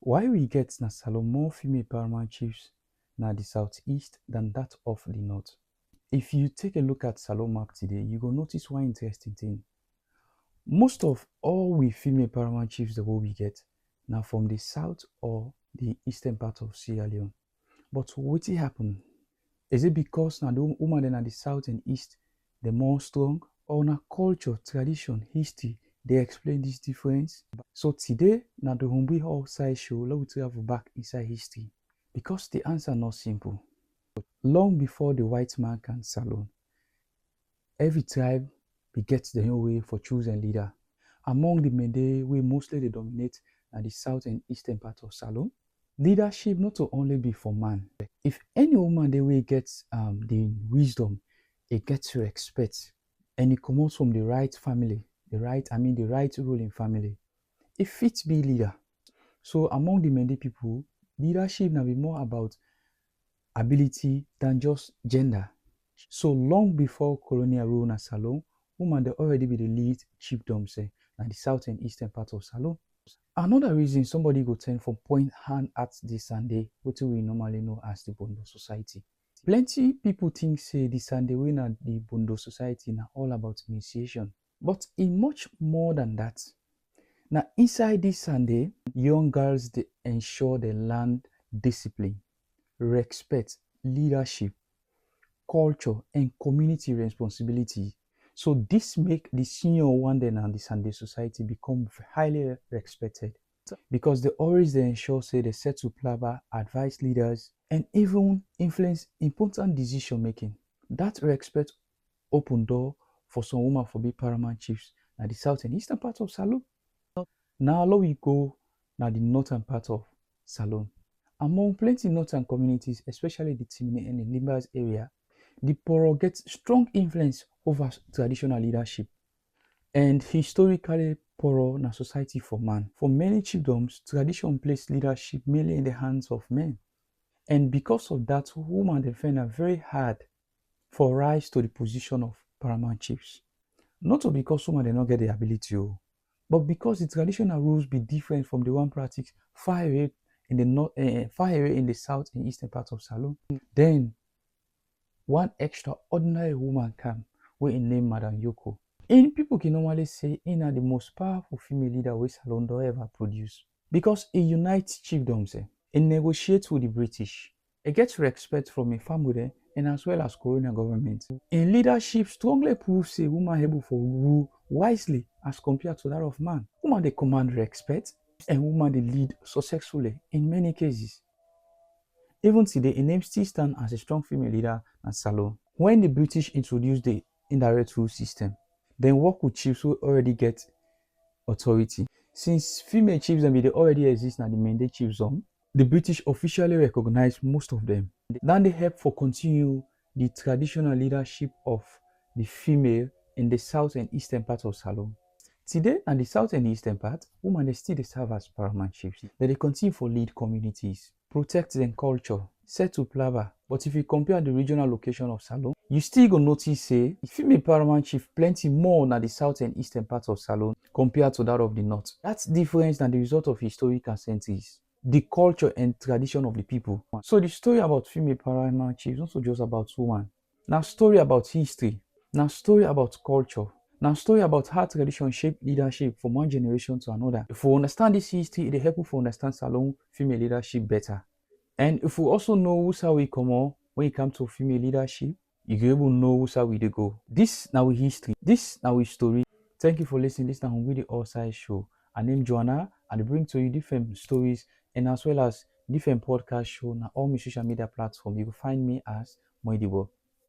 Why we get na Salon more female paramount chiefs na the southeast than that of the north. If you take a look at Salon map today, you go notice one interesting thing. Most of all we female paramount chiefs that we get now from the south or the eastern part of Sierra Leone. But what happen? Is it because now the woman in the south and east they're more strong, or na culture, tradition, history they explain this difference? So today now the Humbi outside show let we travel back inside history because the answer not simple. Long before the white man can Salon, every tribe begets their own way for choosing leader. Among the Mende, we mostly they dominate at the south and eastern part of Salon. Leadership not to only be for man. If any woman the way gets the wisdom, it gets respect, and it comes from the right family, the right ruling family, it fits be leader. So among the Mende people, leadership now be more about ability than just gender. So long before colonial rule na Salon, women they already be the lead chiefdom say na the south and eastern part of Salon. Another reason somebody go turn from point hand at the Sunday, what we normally know as the Bondo Society. Plenty people think say the Sunday way na the Bondo Society na all about initiation. But in much more than that. Now inside this Sunday, young girls they ensure they learn discipline, respect, leadership, culture, and community responsibility. So this make the senior one then and the Sunday society become highly respected because they always they ensure say they set to plaba, advise leaders, and even influence important decision making. That respect open door for some women for be paramount chiefs at the south and eastern part of Salon. Now let we go now the northern part of Salon. Among plenty northern communities, especially the Timine and the Limbas area, the Poro gets strong influence over traditional leadership. And historically, Poro na society for man. For many chiefdoms, tradition placed leadership mainly in the hands of men. And because of that, women defend are very hard for rise to the position of paramount chiefs. Not because women do not get the ability, but because the traditional rules be different from the one practiced far away in the north, far away in the south and eastern part of Salon. Then one extraordinary woman came wey im name Madam Yoko. And people can normally say in are the most powerful female leader wey Salon don ever produce. Because it unites chiefdoms, it negotiates with the British, it gets respect from a family and as well as colonial government. In leadership strongly proves a woman able to rule wisely as compared to that of man. Woman they command respect and woman they lead successfully in many cases. Even today, a name still stands as a strong female leader at Salon. When the British introduced the indirect rule system, then work with chiefs who already get authority. Since female chiefs they already exist in the Mende chief zone, the British officially recognized most of them. Then they help for continue the traditional leadership of the female in the south and eastern part of Salon. Today, in the south and eastern part, women they still serve as paramount chiefs. They continue for lead communities, protect their culture, set to plaba. But if you compare the regional location of Salon, you still go notice say female paramount chief plenty more na the south and eastern part of Salon compared to that of the north. That's difference than the result of historical centuries, the culture and tradition of the people. So the story about female paramount chiefs is also just about woman. Now story about history, now story about culture. Now story about how tradition shape leadership from one generation to another. If we understand this history, it help us understand Salon female leadership better. And if we also know who's how we come on when it comes to female leadership, you can able know who's how we go. This now we history. This now we story. Thank you for listening. This now we the Outside Show. I name Joanna and I bring to you different stories and as well as different podcast show on all my social media platforms. You can find me as Moidibo.